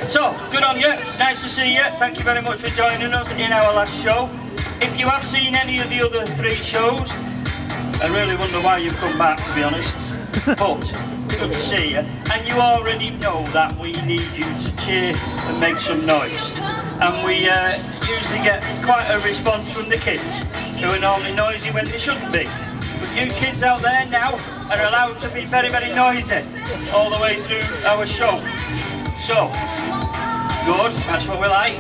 So, good on you, nice to see you, thank you very much for joining us in our last show. If you have seen any of the other 3 shows, I really wonder why you've come back, to be honest, but good to see you. And you already know that we need you to cheer and make some noise. And we usually get quite a response from the kids, who are normally noisy when they shouldn't be. But you kids out there now are allowed to be very, very noisy all the way through our show. So, good, that's what we like.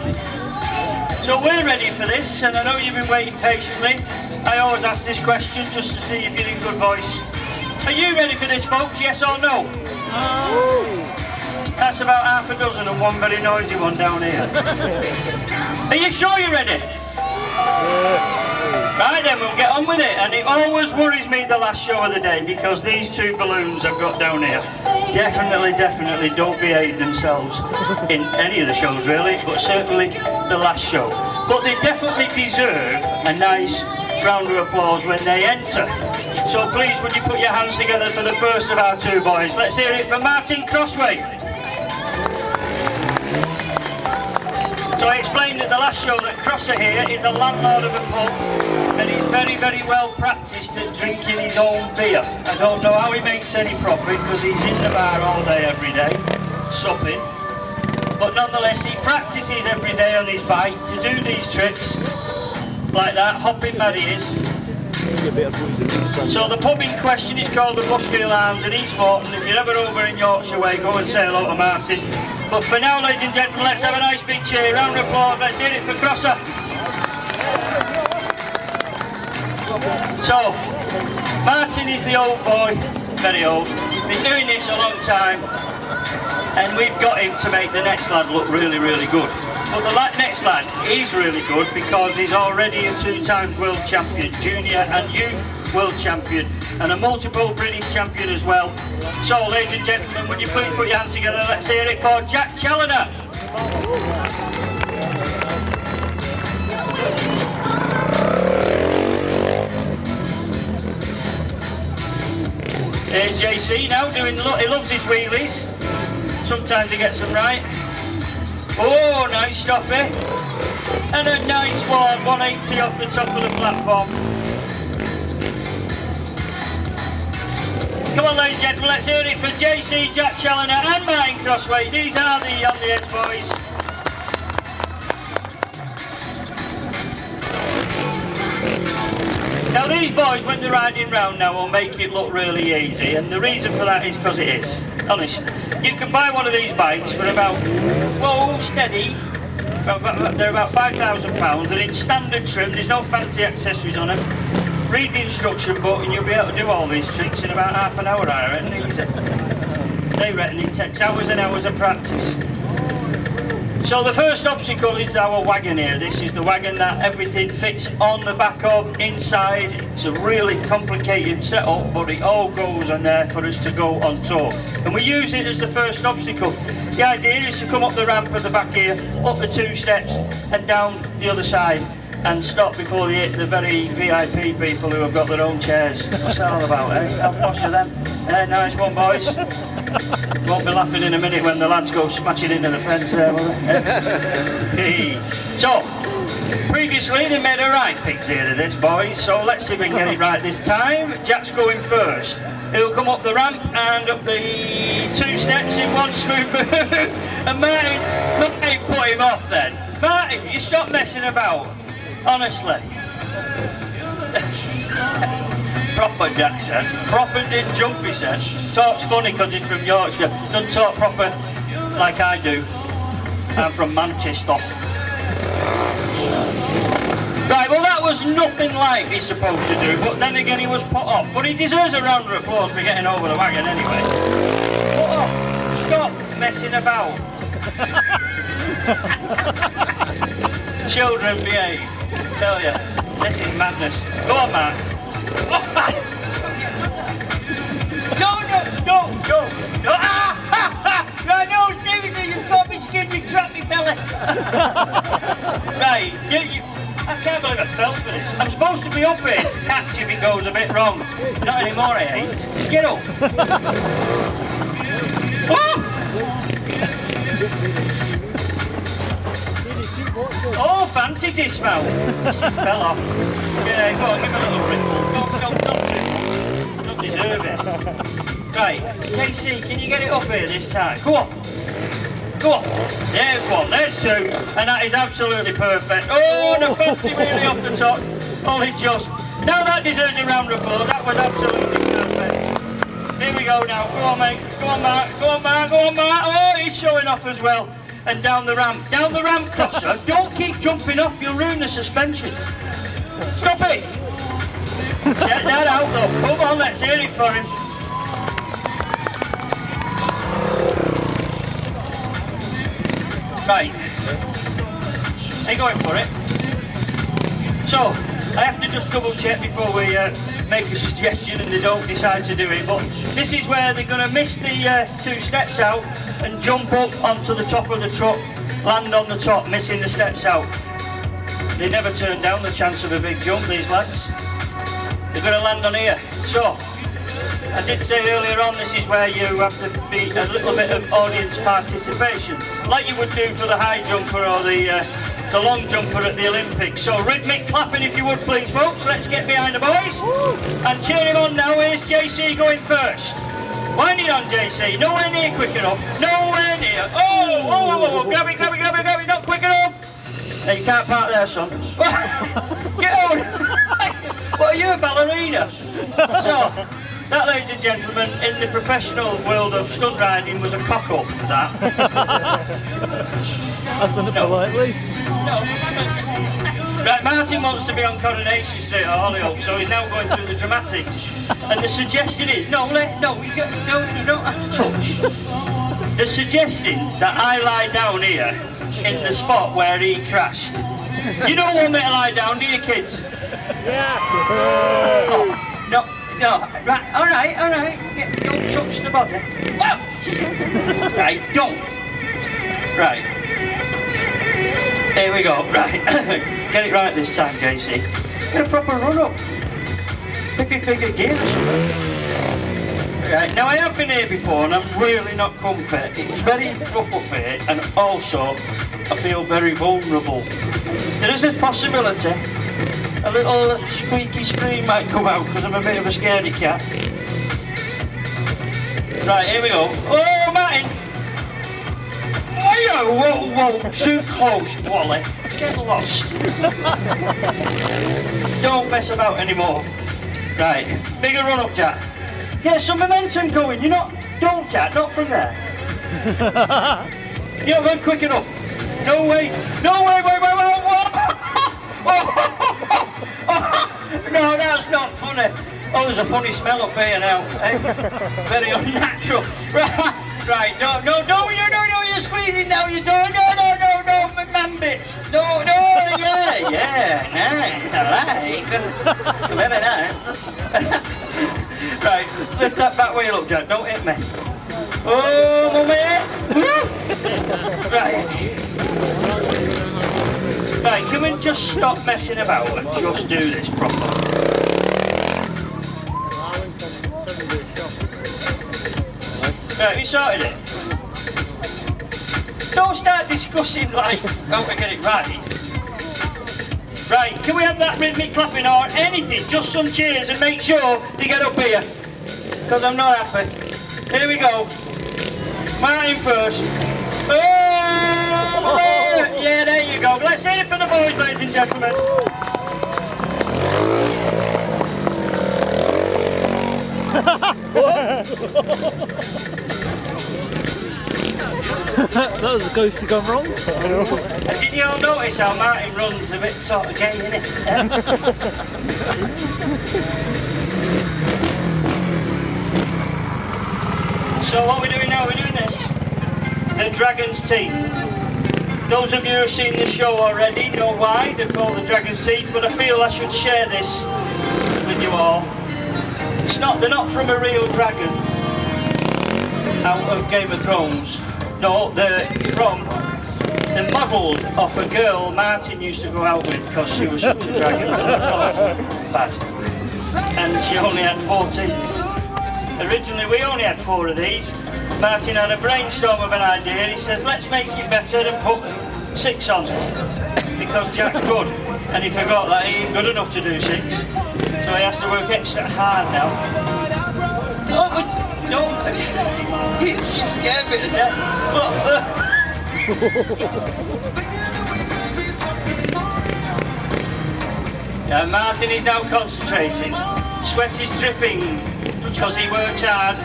So we're ready for this, and I know you've been waiting patiently. I always ask this question just to see if you're in good voice. Are you ready for this, folks, yes or no? That's about half a dozen and one very noisy one down here. Are you sure you're ready? Right then, we'll get on with it. And it always worries me the last show of the day, because these 2 balloons I've got down here definitely don't behave themselves in any of the shows really, but certainly the last show. But they definitely deserve a nice round of applause when they enter. So please, would you put your hands together for the first of our 2 boys. Let's hear it for Martin Crossway. So I explained at the last show that Crosser here is a landlord of a pub, and he's very, very well practised at drinking his own beer. I don't know how he makes any profit, because he's in the bar all day, every day, supping. But nonetheless, he practices every day on his bike to do these tricks, like that, hopping mad he is. So the pub in question is called the Bushfield Arms in East Morton. If you're ever over in Yorkshire way, go and say hello to Martin. But for now, ladies and gentlemen, let's have a nice big cheer, round of applause, let's hear it for Crosser. So, Martin is the old boy, very old, he's been doing this a long time, and we've got him to make the next lad look really, really good. But the next lad is really good because he's already a 2-time world champion, junior and youth world champion, and a multiple British champion as well. So, ladies and gentlemen, would you please put your hands together? Let's hear it for Jack Challoner. There's JC now doing, he loves his wheelies. Sometimes he gets them right. Oh, nice stoppie. And a nice one, 180 off the top of the platform. Come on, ladies and gentlemen, let's hear it for JC, Jack Challoner and Martin Crossway. These are the On The Edge boys. Now these boys, when they're riding round now, will make it look really easy, and the reason for that is because it is. Honest, you can buy one of these bikes for about, whoa, steady, they're about £5,000, and in standard trim, there's no fancy accessories on them. Read the instruction book and you'll be able to do all these tricks in about half an hour, I reckon. They reckon it takes hours and hours of practice. So the first obstacle is our wagon here. This is the wagon that everything fits on the back of, inside. It's a really complicated setup, but it all goes on there for us to go on tour. And we use it as the first obstacle. The idea is to come up the ramp at the back here, up the 2 steps and down the other side, and stop before they hit the very VIP people who have got their own chairs. What's that all about, eh? How posh are them? Nice one, boys. Won't be laughing in a minute when the lads go smashing into the fence there, will they? So, previously they made a right pigs here of this, boys, so let's see if we can get it right this time. Jack's going first. He'll come up the ramp and up the 2 steps in one smooth move. And Martin put him off then. Martin, you stop messing about. Honestly. Proper, Jack says. Proper didn't jump, he says. Talks funny because he's from Yorkshire. Doesn't talk proper like I do. I'm from Manchester. Right, well that was nothing like he's supposed to do, but then again he was put off. But he deserves a round of applause for getting over the wagon anyway. Put off. Stop messing about. Children behave. Tell you, this is madness. Go on, Mark. No. Right, no, seriously, you've got me skinned, you trapped me belly. Right, I can't believe I fell for this. I'm supposed to be up here to catch if it goes a bit wrong. Not anymore, I ain't. Get up. Oh, fancy dismount. Fell off. Yeah, go on, give me a little ripple. Don't deserve it. Right, JC, can you get it up here this time? Go on. Go on. There's one, there's two. And that is absolutely perfect. Oh, the fancy really off the top. Only just. Now that deserves a round of applause. That was absolutely perfect. Here we go now. Go on, mate. Go on, Mark. Go on, Mark. Go on, Mark. Oh, he's showing off as well. And down the ramp. Down the ramp, crosser. Don't keep jumping off. You'll ruin the suspension. Stop it. Get that out, though. Come on, let's hear it for him. Right. Are you going for it? So, I have to just double check before we make a suggestion and they don't decide to do it, but this is where they're going to miss the two steps out and jump up onto the top of the truck, land on the top, missing the steps out. They never turn down the chance of a big jump, these lads. They're going to land on here. So, I did say earlier on, this is where you have to be a little bit of audience participation, like you would do for the high jumper or the long jumper at the Olympics. So rhythmic clapping if you would please, folks. Let's get behind the boys and cheer him on now. Here's JC going first. Wind it on, JC. Nowhere near quick enough. Nowhere near. Oh, grab it, not quick enough. Hey, you can't park there, son. Get out. What are you, a ballerina? So, that, ladies and gentlemen, in the professional world of stunt riding was a cock-up, that. That's done it politely. No. Right, Martin wants to be on Coronation Street at Hollyoak, so he's now going through the dramatics. And the suggestion is, you don't have to touch. They're suggesting that I lie down here in the spot where he crashed. You don't want me to lie down, do you, kids? Yeah. Oh, no. No, right, all right. Don't touch the body. Whoa! Right, don't. Right. Here we go, right. Get it right this time, JC. Get a proper run up. Pick a gear. Right, now I have been here before and I'm really not comfy. It's very rough up here and also I feel very vulnerable. There is a possibility a little squeaky scream might come out because I'm a bit of a scaredy cat. Right, here we go. Oh, Martin! Whoa, too close, Wally. Get lost. Don't mess about anymore. Right, bigger run up, Jack. Get some momentum going. Don't, Jack, not from there. You're not going quick enough. No way, No, that's not funny. Oh, there's a funny smell up here now. Eh? Very unnatural. Right, no, you're squeezing now, you don't. No, my man bits. No, yeah, nice, I like. Very nice. Right, lift that back wheel up, Jack, don't hit me. Oh, mummy. Right, can we just stop messing about and just do this properly? Right, we sorted it. Don't start discussing like how to get it right. Right, can we have that rhythmic clapping or anything? Just some cheers and make sure you get up here. Because I'm not happy. Here we go. Martin first. Oh, yeah, there you go. Let's hear it for the boys, ladies and gentlemen. That was a ghosty gone wrong. Did you all notice how Martin runs a bit sort of gay, innit? So what we're doing now, we're doing this. The Dragon's Teeth. Those of you who've seen the show already know why they're called the Dragon's Teeth, but I feel I should share this with you all. They're not from a real dragon out of Game of Thrones. No, they're modelled off a girl Martin used to go out with because she was such a dragon. Oh, bad. And she only had 4 teeth. Originally we only had 4 of these. Martin had a brainstorm of an idea. He said, let's make it better and put 6 on. Because Jack could. And he forgot that he ain't good enough to do 6. So he has to work extra hard now. Oh, but don't. She's scared me to death. Yeah, Martin is now concentrating. Sweat is dripping because he works hard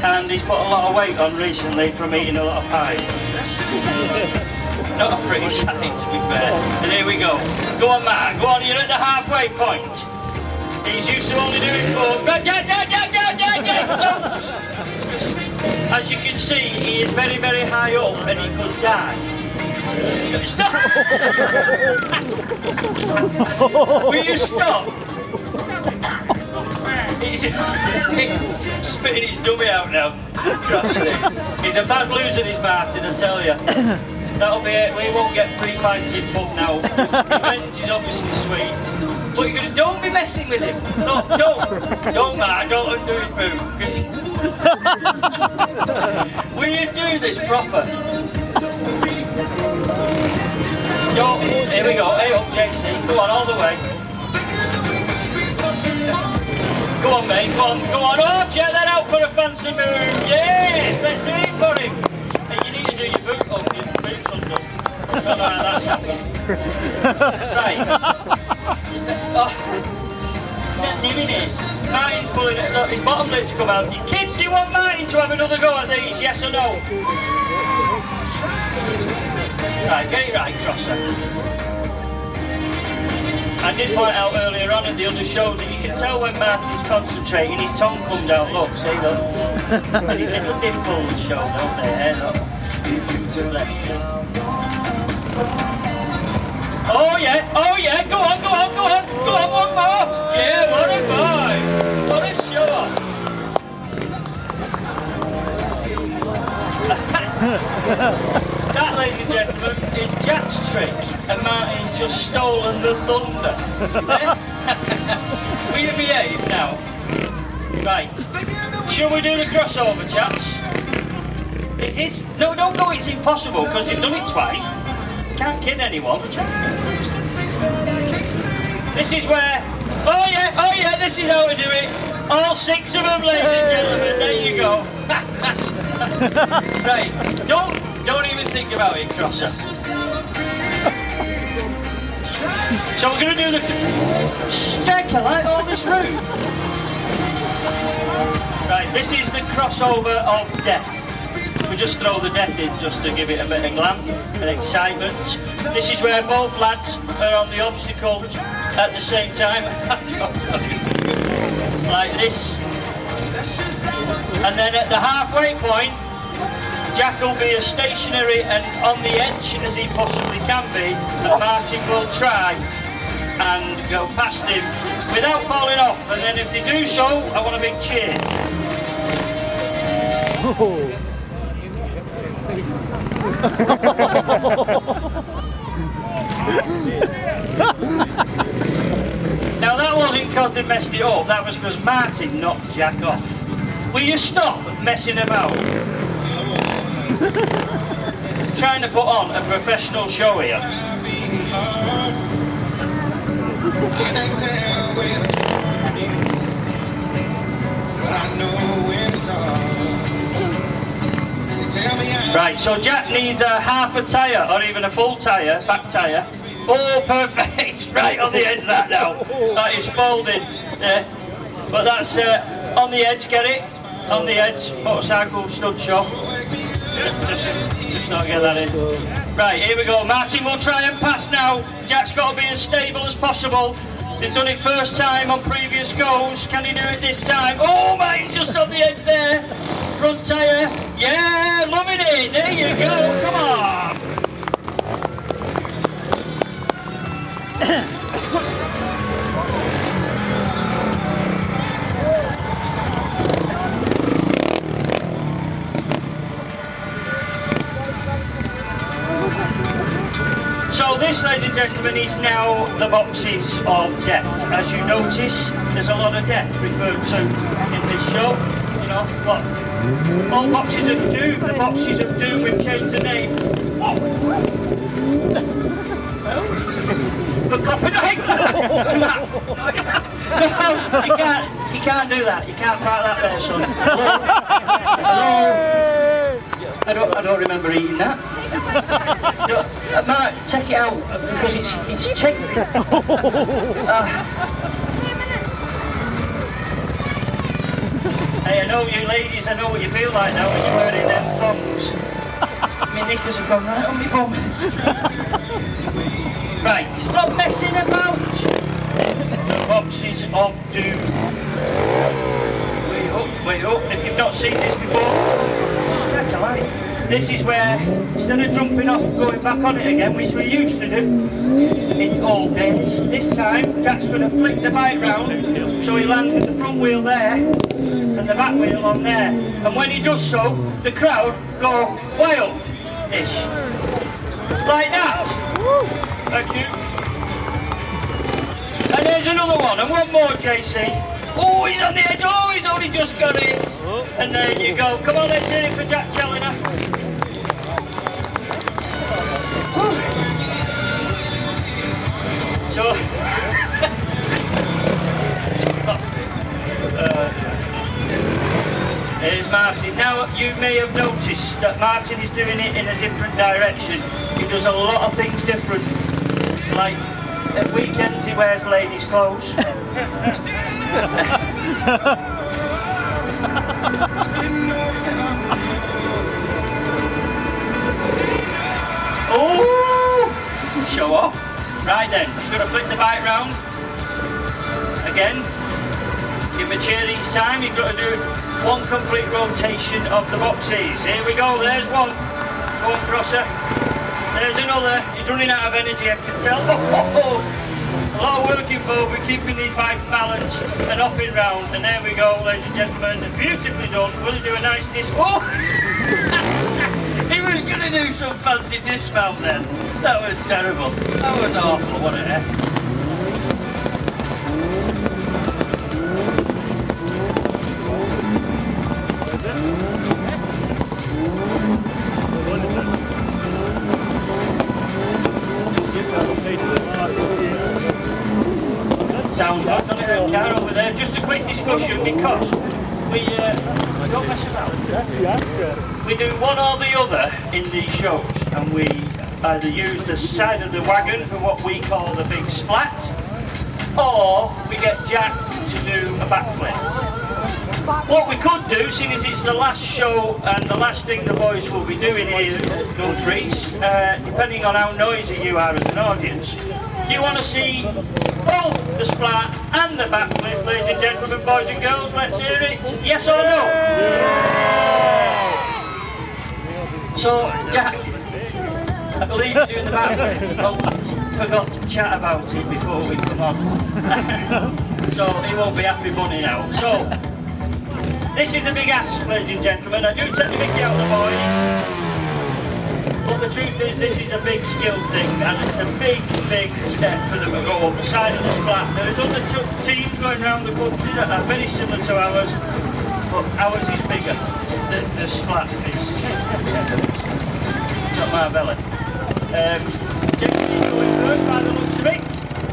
and he's put a lot of weight on recently from eating a lot of pies. Not a pretty sight, to be fair. And here we go. Go on, Mark. Go on, you're at the halfway point. He's used to only doing 4. As you can see, he is very, very high up and he could die. Stop! Will you stop? He's spitting his dummy out now. He's a bad loser, this Martin, I tell you. That'll be it. We won't get 3 pints in pub now. Revenge is obviously sweet. But you're gonna don't be messing with him. No, don't, Mark. Don't undo his boot. Will you do this proper? Don't. Here we go. Hey up, JC. Go on, all the way. Go on, mate. Go on. Oh, check that out for a fancy move. Yes, let's see it for him. Hey, you need to do your boot up. Your boots under. I don't know how that's happened. Right. Oh. Martin's pulling it. Look, his bottom lips come out. You kids, do you want Martin to have another go at these? Yes or no? Right, get it right, Crosser. I did point out earlier on at the other show that you can tell when Martin's concentrating, his tongue comes out. Look, see, look. And his little dimples show, don't they? Look. Bless you. Oh yeah, go on, one more. Yeah, what a boy. What a show. That, ladies and gentlemen, is Jack's trick, and Martin's just stolen the thunder. Will you behave now? Right. Shall we do the crossover, chaps? It is. No, don't go, it's impossible, because you've done it twice. Can't kid anyone. This is where... Oh yeah, this is how we do it. All 6 of them, ladies and gentlemen, there you go. Right, don't even think about it, Crosser. So we're going to do the... Steak, I like all this room. Right, this is the crossover of death. We just throw the death in just to give it a bit of glam and excitement. This is where both lads are on the obstacle at the same time. Like this. And then at the halfway point, Jack will be as stationary and on the edge as he possibly can be, and Martin will try and go past him without falling off. And then if they do so, I want a big cheer. Now that wasn't because they messed it up, that was because Martin knocked Jack off. Will you stop messing about? Trying to put on a professional show here. Right, so Jack needs a half a tyre or even a full tyre, back tyre. Oh, perfect! Right on the edge that now. That is folded. But that's on the edge, get it? On the edge, motorcycle stud shop. Just not get that in. Right, here we go. Martin will try and pass now. Jack's got to be as stable as possible. They've done it first time on previous goes. Can he do it this time? Oh my, just on the edge there. Front tyre. Yeah, loving it. There you go. Come on. So this, ladies and gentlemen, is now the boxes of death. As you notice, there's a lot of death referred to in this show. You know, what? All boxes of doom. The boxes of doom, we've changed the name. Oh. For copyright! No, you can't do that. You can't park that there, son. Hello? I don't remember eating that. No, Mark, check it out because it's check. Hey, I know you ladies. I know what you feel like now when you're wearing them thongs. My knickers have gone right on my bum. Right, stop messing about. The boxes of doom. Wait up. If you've not seen this before, strike a light. This is where, instead of jumping off and going back on it again, which we used to do in old days, this time Jack's going to flick the bike round so he lands with the front wheel there and the back wheel on there. And when he does so, the crowd go wild-ish. Like that. Thank you. And there's another one, and one more, JC. Oh, he's on the edge. Oh, he's only just got it. And there you go. Come on, let's hear it for Jack Challoner. So, there's Martin. Now, you may have noticed that Martin is doing it in a different direction. He does a lot of things different. Like, at weekends he wears ladies' clothes. Oh! Show off. Right then, he's going to flick the bike round. Again. Give him a cheer each time. You've got to do one complete rotation of the boxes. Here we go, there's one. Go on, crosser. There's another. He's running out of energy, I can tell. Oh. A lot of work involved with keeping these bikes balanced and hopping round. And there we go, ladies and gentlemen. Beautifully done. Will he do a nice disc? Oh! He was going to do some fancy dismount then. That was terrible. That was awful, wasn't it? Sounds good, doesn't it? Car over there. Just a quick discussion because we don't mess about. We do one or the other in these shows, and we either use the side of the wagon for what we call the big splat, or we get Jack to do a backflip. What we could do, seeing as it's the last show and the last thing the boys will be doing here at Dumfries, depending on how noisy you are as an audience, do you want to see both the splat and the backflip, ladies and gentlemen, boys and girls? Let's hear it. Yes or no? Yeah. So, Jack, I believe you're doing the backflip. Well, forgot to chat about it before we come on. So, he won't be happy bunny now. So, this is a big ask, ladies and gentlemen. I do take the mickey out of the boys. But the truth is, this is a big skill thing, and it's a big step for them to go up the side of the splat. There's other teams going around the country that are very similar to ours, but ours is bigger. The splat is not my belly. Generally going first by the looks of it.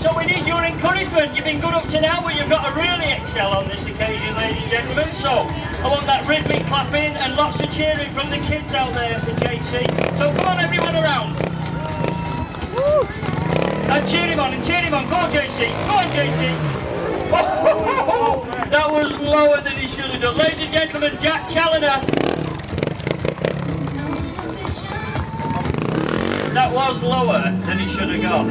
So we need your encouragement. You've been good up to now, but you've got to really excel on this occasion, ladies and gentlemen. So I want that rhythmic clapping and lots of cheering from the kids out there for JC. So come on, everyone around. Woo. And cheer him on, and cheer him on. Go on, JC. Go on, JC. Oh, that was lower than he should have done. Ladies and gentlemen, Jack Challoner. That was lower than he should have gone.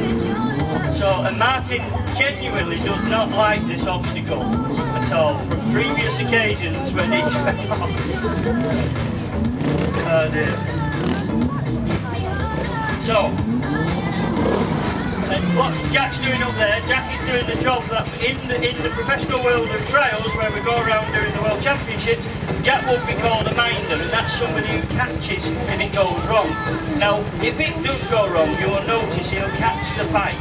So, and Martin genuinely does not like this obstacle at all from previous occasions when he's fell off. Oh dear. So, and what Jack's doing up there, Jack is doing the job that in the professional world of trials, where we go around doing the World Championships, Jack would be called a minder, and that's somebody who catches if it goes wrong. Now, if it does go wrong, you will notice he'll catch the bike.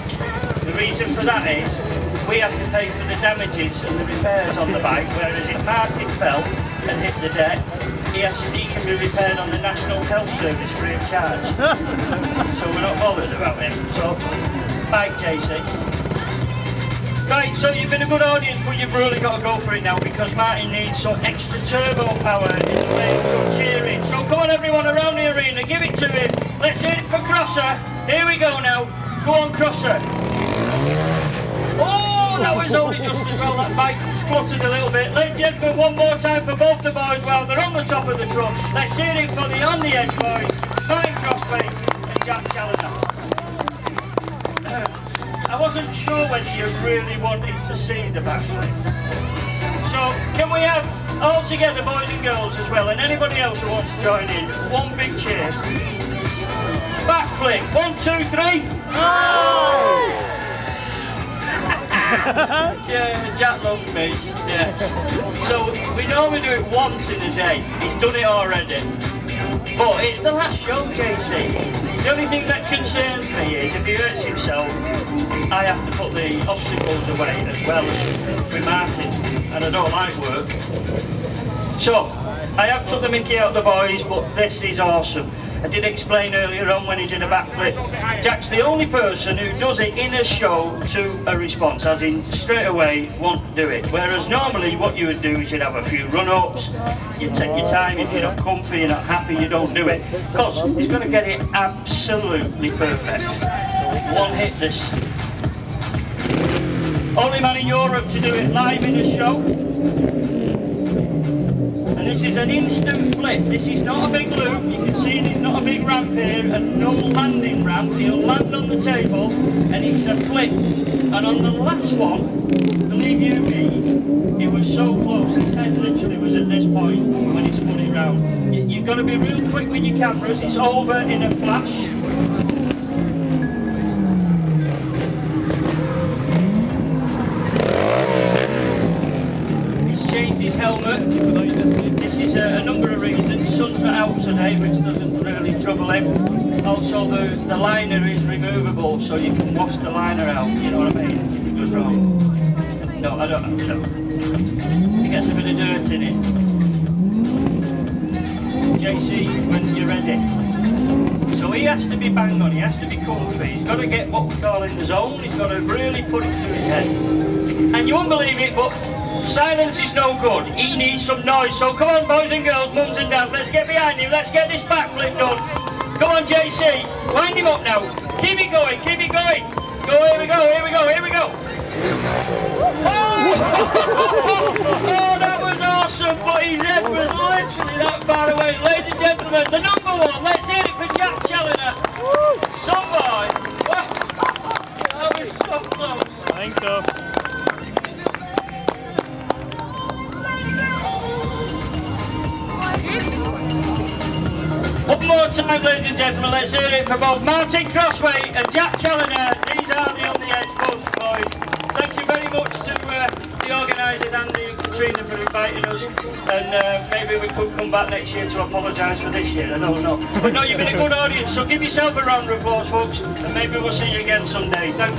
The reason for that is we have to pay for the damages and the repairs on the bike, whereas if Martin fell and hit the deck, he can be repaired on the National Health Service free of charge. So we're not bothered about him. So, bike JC. Right, so you've been a good audience, but you've really got to go for it now because Martin needs some extra turbo power in the ring, so cheering. So come on everyone around the arena, give it to him. Let's hit it for Crosser. Here we go now. Go on, Crosser. Oh, that was only just as well. That bike spluttered a little bit. Ladies and gentlemen, one more time for both the boys while they're on the top of the truck. Let's hear it for the on the edge boys, Martin Crossway and Jack Challoner. I wasn't sure whether you really wanted to see the backflip. So, can we have all together, boys and girls as well, and anybody else who wants to join in, one big cheer. Backflip, 1, 2, 3. Oh! Yeah, Jack loves me. Yeah. So we normally do it once in a day. He's done it already. But it's the last show, JC. The only thing that concerns me is if he hurts himself, I have to put the obstacles away as well with Martin, and I don't like work. So, I have took the mickey out of the boys, but this is awesome. I did explain earlier on when he did a backflip, Jack's the only person who does it in a show to a response, as in straight away won't do it. Whereas normally what you would do is you'd have a few run-ups, you'd take your time, if you're not comfy, you're not happy, you don't do it. Because he's going to get it absolutely perfect. One hit this. Only man in Europe to do it live in a show. And this is an instant flip. This is not a big loop. You can see there's not a big ramp here and no landing ramp. He'll land on the table and it's a flip. And on the last one, believe you me, it was so close. His head literally was at this point when he spun it round. You've got to be real quick with your cameras. It's over in a flash. Changed his helmet. This is a number of reasons. Sun's not out today, which doesn't really trouble him. Also, the liner is removable, so you can wash the liner out. You know what I mean? If it goes wrong. No, I don't. No. It gets a bit of dirt in it. JC, when you're ready. So he has to be bang on. He has to be comfy. He's got to get what we call in the zone. He's got to really put it through his head. And you won't believe it, but silence is no good. He needs some noise. So come on, boys and girls, mums and dads, let's get behind him. Let's get this backflip done. Come on, JC. Wind him up now. Keep it going. Keep it going. Go, here we go. Here we go. Here we go. Oh, oh that was awesome. But his head was literally that far away. Ladies and gentlemen, the number one. Let's hear it for Jack Challoner. Some boy. That was so close. I think so. One more time, ladies and gentlemen, let's hear it for both Martin Crossway and Jack Challoner. These are the on the edge, both boys. Thank you very much to the organisers, Andy and Katrina, for inviting us. And maybe we could come back next year to apologise for this year, I don't know. But no, you've been a good audience, so give yourself a round of applause, folks, and maybe we'll see you again someday. Thank you.